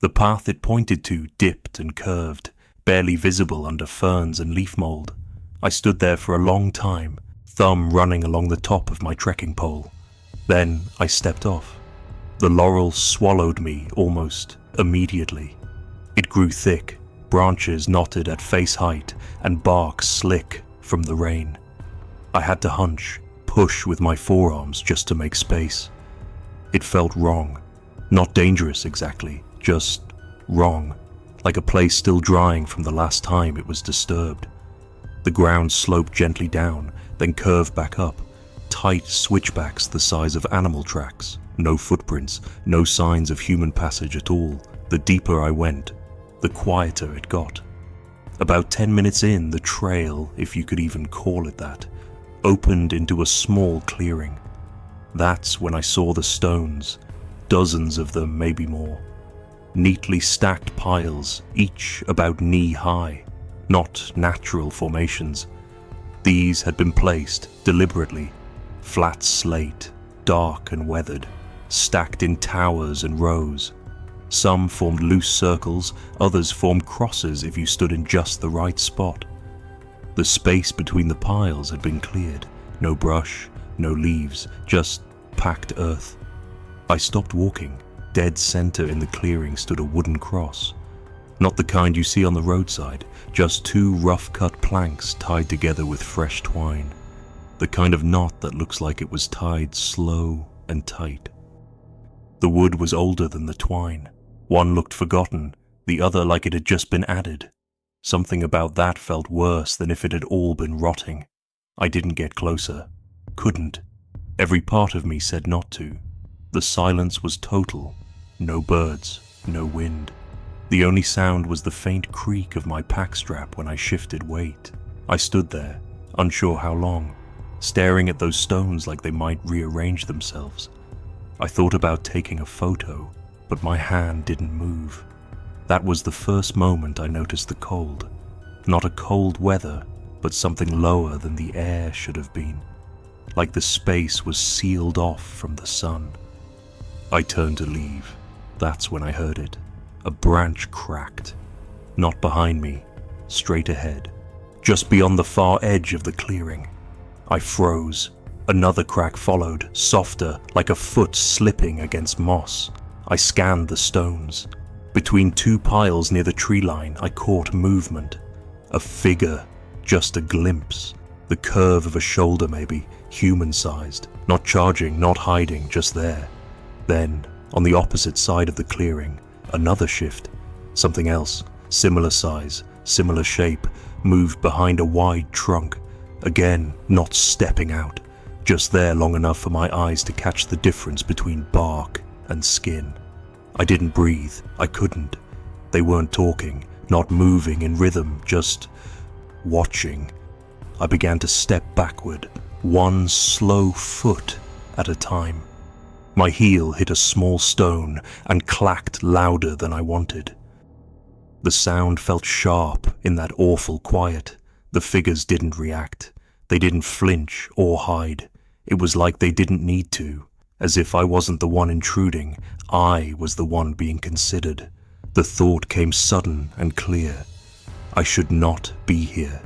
The path it pointed to dipped and curved, barely visible under ferns and leaf mold. I stood there for a long time, thumb running along the top of my trekking pole. Then I stepped off. The laurel swallowed me almost immediately. It grew thick, branches knotted at face height, and bark slick from the rain. I had to hunch, push with my forearms just to make space. It felt wrong. Not dangerous exactly, just wrong, like a place still drying from the last time it was disturbed. The ground sloped gently down, then curved back up, tight switchbacks the size of animal tracks. No footprints, no signs of human passage at all. The deeper I went, the quieter it got. About 10 minutes in, the trail, if you could even call it that, opened into a small clearing. That's when I saw the stones, dozens of them, maybe more. Neatly stacked piles, each about knee-high, not natural formations. These had been placed deliberately, flat slate, dark and weathered, stacked in towers and rows. Some formed loose circles, others formed crosses if you stood in just the right spot. The space between the piles had been cleared, no brush, no leaves, just packed earth. I stopped walking. Dead center in the clearing stood a wooden cross. Not the kind you see on the roadside, just two rough-cut planks tied together with fresh twine. The kind of knot that looks like it was tied slow and tight. The wood was older than the twine. One looked forgotten, the other like it had just been added. Something about that felt worse than if it had all been rotting. I didn't get closer. Couldn't. Every part of me said not to. The silence was total. No birds, no wind. The only sound was the faint creak of my pack strap when I shifted weight. I stood there, unsure how long, staring at those stones like they might rearrange themselves. I thought about taking a photo, but my hand didn't move. That was the first moment I noticed the cold. Not a cold weather, but something lower than the air should have been. Like the space was sealed off from the sun. I turned to leave. That's when I heard it. A branch cracked. Not behind me, straight ahead, just beyond the far edge of the clearing. I froze. Another crack followed, softer, like a foot slipping against moss. I scanned the stones. Between two piles near the tree line, I caught movement. A figure, just a glimpse. The curve of a shoulder maybe, human-sized. Not charging, not hiding, just there. Then, on the opposite side of the clearing, another shift. Something else, similar size, similar shape, moved behind a wide trunk. Again, not stepping out. Just there long enough for my eyes to catch the difference between bark and skin. I didn't breathe. I couldn't. They weren't talking, not moving in rhythm, just watching. I began to step backward, one slow foot at a time. My heel hit a small stone and clacked louder than I wanted. The sound felt sharp in that awful quiet. The figures didn't react. They didn't flinch or hide. It was like they didn't need to. As if I wasn't the one intruding, I was the one being considered. The thought came sudden and clear. I should not be here.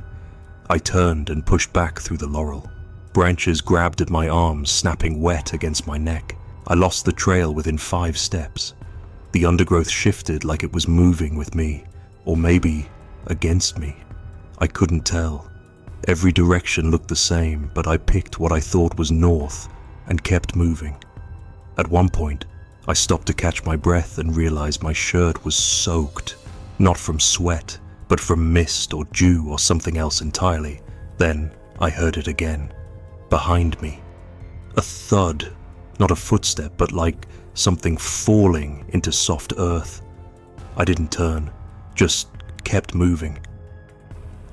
I turned and pushed back through the laurel. Branches grabbed at my arms, snapping wet against my neck. I lost the trail within 5 steps. The undergrowth shifted like it was moving with me, or maybe against me. I couldn't tell. Every direction looked the same, but I picked what I thought was north and kept moving. At one point, I stopped to catch my breath and realized my shirt was soaked, not from sweat, but from mist or dew or something else entirely. Then I heard it again, behind me. A thud, not a footstep, but like something falling into soft earth. I didn't turn, just kept moving.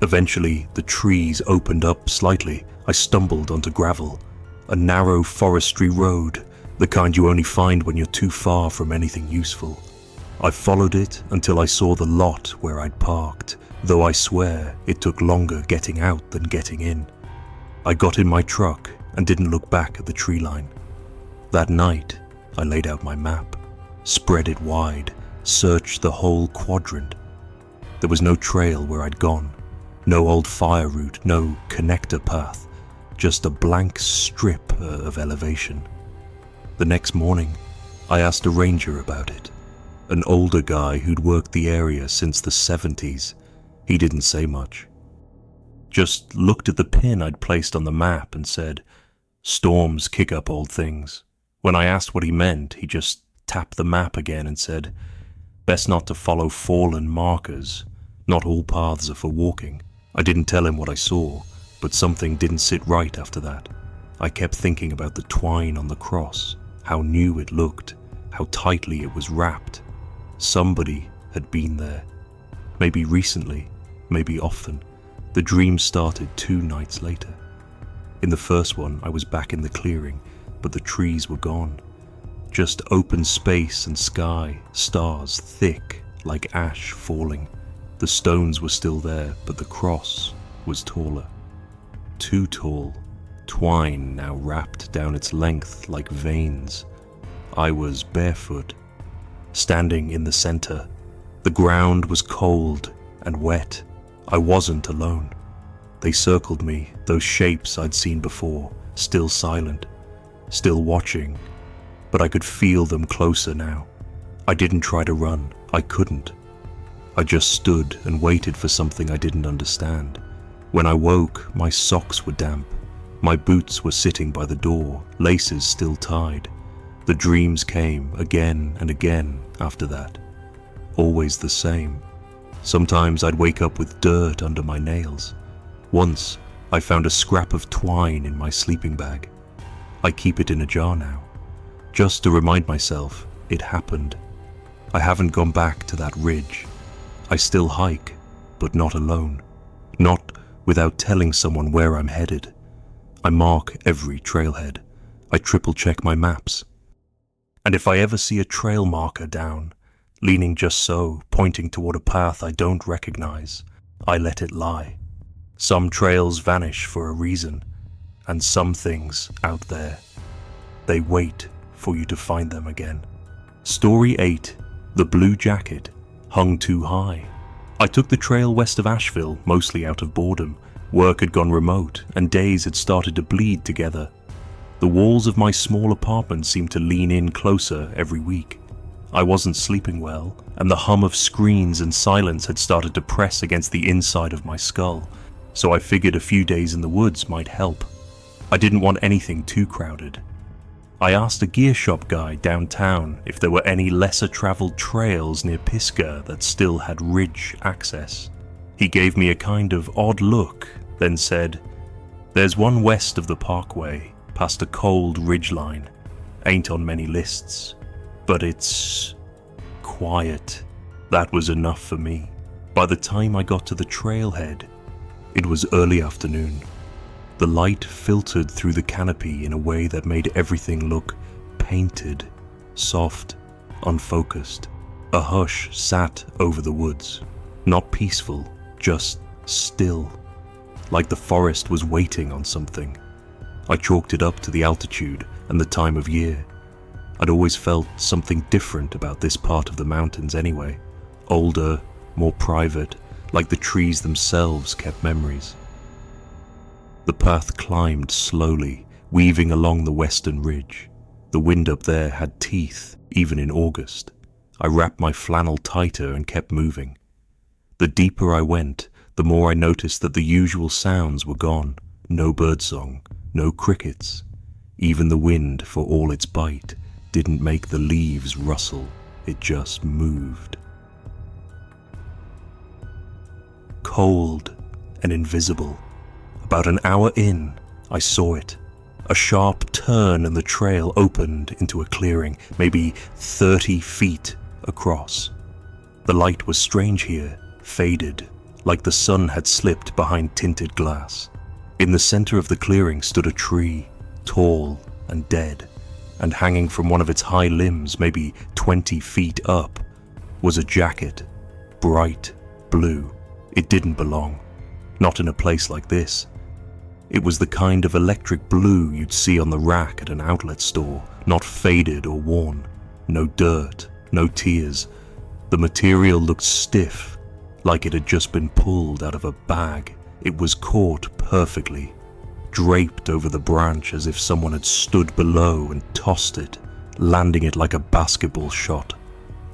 Eventually, the trees opened up slightly. I stumbled onto gravel. A narrow forestry road, the kind you only find when you're too far from anything useful. I followed it until I saw the lot where I'd parked, though I swear it took longer getting out than getting in. I got in my truck and didn't look back at the tree line. That night, I laid out my map, spread it wide, searched the whole quadrant. There was no trail where I'd gone, no old fire route, no connector path, just a blank strip of elevation. The next morning, I asked a ranger about it, an older guy who'd worked the area since the 70s. He didn't say much. Just looked at the pin I'd placed on the map and said, "Storms kick up old things." When I asked what he meant, he just tapped the map again and said, "Best not to follow fallen markers. Not all paths are for walking." I didn't tell him what I saw, but something didn't sit right after that. I kept thinking about the twine on the cross, how new it looked, how tightly it was wrapped. Somebody had been there. Maybe recently, maybe often. The dream started 2 nights later. In the first one, I was back in the clearing, but the trees were gone. Just open space and sky, stars thick like ash falling. The stones were still there, but the cross was taller. Too tall, twine now wrapped down its length like veins. I was barefoot, standing in the center. The ground was cold and wet. I wasn't alone. They circled me, those shapes I'd seen before, still silent, still watching, but I could feel them closer now. I didn't try to run. I couldn't. I just stood and waited for something I didn't understand. When I woke, my socks were damp. My boots were sitting by the door, laces still tied. The dreams came again and again after that. Always the same. Sometimes I'd wake up with dirt under my nails. Once, I found a scrap of twine in my sleeping bag. I keep it in a jar now, just to remind myself it happened. I haven't gone back to that ridge. I still hike, but not alone. Not without telling someone where I'm headed. I mark every trailhead. I triple check my maps. And if I ever see a trail marker down, leaning just so, pointing toward a path I don't recognize, I let it lie. Some trails vanish for a reason, and some things out there, they wait for you to find them again. Story 8, The Blue Jacket, hung too high. I took the trail west of Asheville, mostly out of boredom. Work had gone remote, and days had started to bleed together. The walls of my small apartment seemed to lean in closer every week. I wasn't sleeping well, and the hum of screens and silence had started to press against the inside of my skull, so I figured a few days in the woods might help. I didn't want anything too crowded. I asked a gear shop guy downtown if there were any lesser-traveled trails near Pisgah that still had ridge access. He gave me a kind of odd look, then said, "There's one west of the parkway, past a cold ridgeline. Ain't on many lists, but it's quiet." That was enough for me. By the time I got to the trailhead, it was early afternoon. The light filtered through the canopy in a way that made everything look painted, soft, unfocused. A hush sat over the woods, not peaceful, just still, like the forest was waiting on something. I chalked it up to the altitude and the time of year. I'd always felt something different about this part of the mountains anyway. Older, more private, like the trees themselves kept memories. The path climbed slowly, weaving along the western ridge. The wind up there had teeth, even in August. I wrapped my flannel tighter and kept moving. The deeper I went, the more I noticed that the usual sounds were gone. No birdsong, no crickets. Even the wind, for all its bite, didn't make the leaves rustle. It just moved. Cold and invisible. About an hour in, I saw it. A sharp turn and the trail opened into a clearing, maybe 30 feet across. The light was strange here, faded, like the sun had slipped behind tinted glass. In the center of the clearing stood a tree, tall and dead, and hanging from one of its high limbs, maybe 20 feet up, was a jacket, bright blue. It didn't belong, not in a place like this. It was the kind of electric blue you'd see on the rack at an outlet store, not faded or worn, no dirt, no tears. The material looked stiff, like it had just been pulled out of a bag. It was caught perfectly, draped over the branch as if someone had stood below and tossed it, landing it like a basketball shot.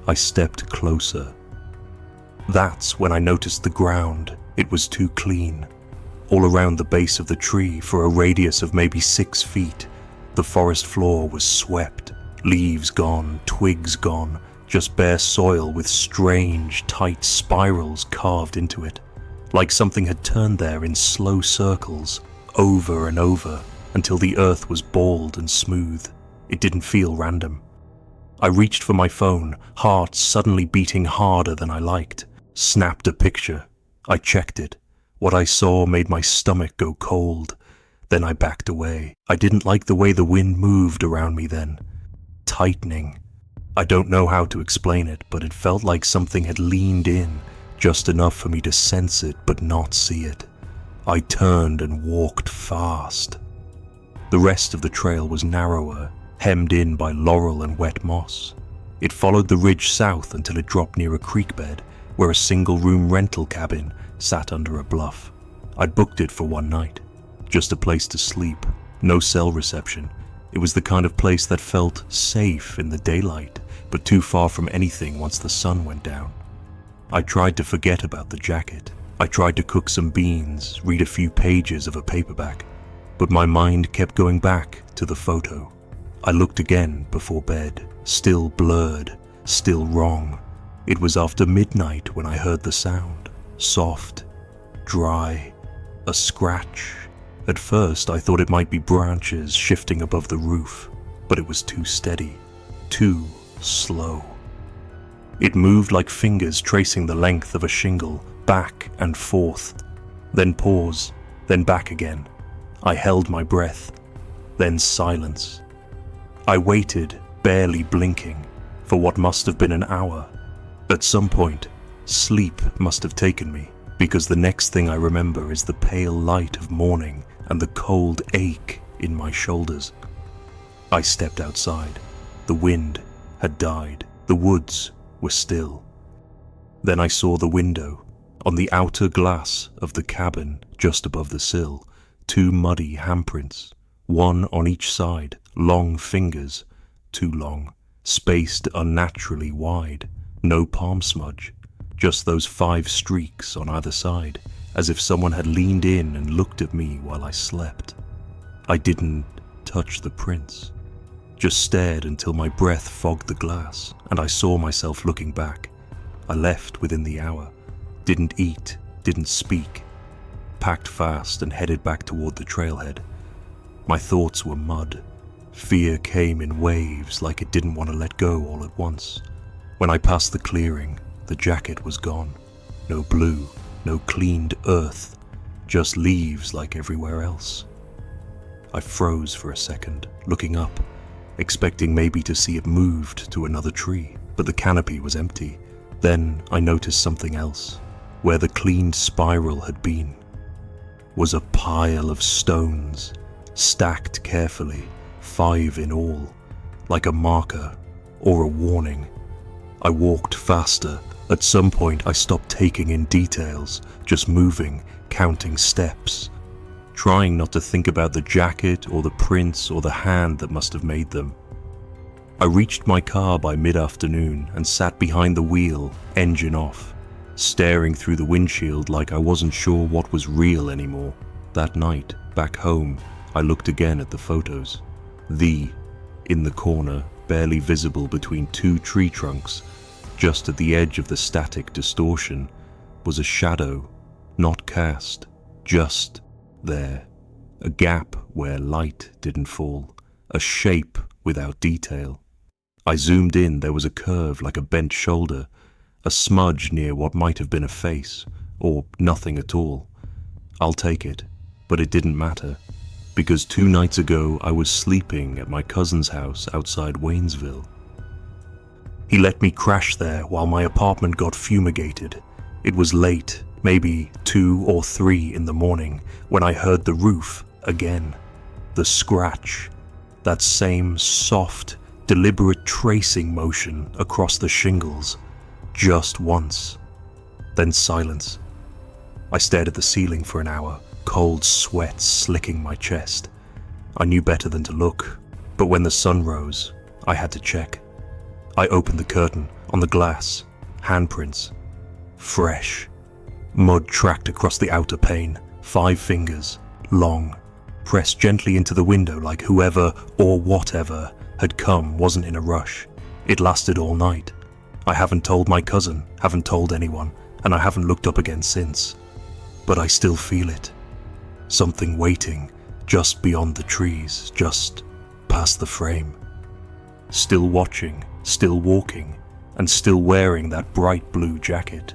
I stepped closer. That's when I noticed the ground. It was too clean. All around the base of the tree, for a radius of maybe 6 feet, the forest floor was swept, leaves gone, twigs gone, just bare soil with strange, tight spirals carved into it, like something had turned there in slow circles, over and over, until the earth was bald and smooth. It didn't feel random. I reached for my phone, heart suddenly beating harder than I liked, snapped a picture. I checked it. What I saw made my stomach go cold. Then I backed away. I didn't like the way the wind moved around me then. Tightening. I don't know how to explain it, but it felt like something had leaned in, just enough for me to sense it but not see it. I turned and walked fast. The rest of the trail was narrower, hemmed in by laurel and wet moss. It followed the ridge south until it dropped near a creek bed, where a single-room rental cabin sat under a bluff. I'd booked it for one night. Just a place to sleep, no cell reception. It was the kind of place that felt safe in the daylight, but too far from anything once the sun went down. I tried to forget about the jacket. I tried to cook some beans, read a few pages of a paperback, but my mind kept going back to the photo. I looked again before bed, still blurred, still wrong. It was after midnight when I heard the sound. Soft, dry, a scratch. At first I thought it might be branches shifting above the roof, but it was too steady, too slow. It moved like fingers tracing the length of a shingle, back and forth, then pause, then back again. I held my breath, then silence. I waited, barely blinking, for what must have been an hour. At some point, sleep must have taken me, because the next thing I remember is the pale light of morning and the cold ache in my shoulders. I stepped outside. The wind had died. The woods were still. Then I saw the window. On the outer glass of the cabin, just above the sill, 2 muddy handprints, one on each side, long fingers, too long, spaced unnaturally wide, no palm smudge, just those 5 streaks on either side, as if someone had leaned in and looked at me while I slept. I didn't touch the prints, just stared until my breath fogged the glass and I saw myself looking back. I left within the hour, didn't eat, didn't speak, packed fast and headed back toward the trailhead. My thoughts were mud. Fear came in waves like it didn't want to let go all at once. When I passed the clearing, the jacket was gone. No blue, no cleaned earth, just leaves like everywhere else. I froze for a second, looking up, expecting maybe to see it moved to another tree, but the canopy was empty. Then I noticed something else. Where the cleaned spiral had been was a pile of stones, stacked carefully, 5 in all, like a marker or a warning. I walked faster. At some point I stopped taking in details, just moving, counting steps, trying not to think about the jacket or the prints or the hand that must have made them. I reached my car by mid-afternoon and sat behind the wheel, engine off, staring through the windshield like I wasn't sure what was real anymore. That night, back home, I looked again at the photos. In the corner, barely visible between 2 tree trunks, just at the edge of the static distortion, was a shadow, not cast, just there. A gap where light didn't fall, a shape without detail. I zoomed in. There was a curve like a bent shoulder, a smudge near what might have been a face, or nothing at all. I'll take it, but it didn't matter, because 2 nights ago I was sleeping at my cousin's house outside Waynesville. He let me crash there while my apartment got fumigated. It was late, maybe 2 or 3 in the morning, when I heard the roof again. The scratch, that same soft, deliberate tracing motion across the shingles, just once. Then silence. I stared at the ceiling for an hour, cold sweat slicking my chest. I knew better than to look, but when the sun rose, I had to check. I opened the curtain. On the glass, handprints. Fresh. Mud tracked across the outer pane, 5 fingers, long, pressed gently into the window like whoever or whatever had come wasn't in a rush. It lasted all night. I haven't told my cousin, haven't told anyone, and I haven't looked up again since. But I still feel it. Something waiting, just beyond the trees, just past the frame. Still watching, still walking, and still wearing that bright blue jacket.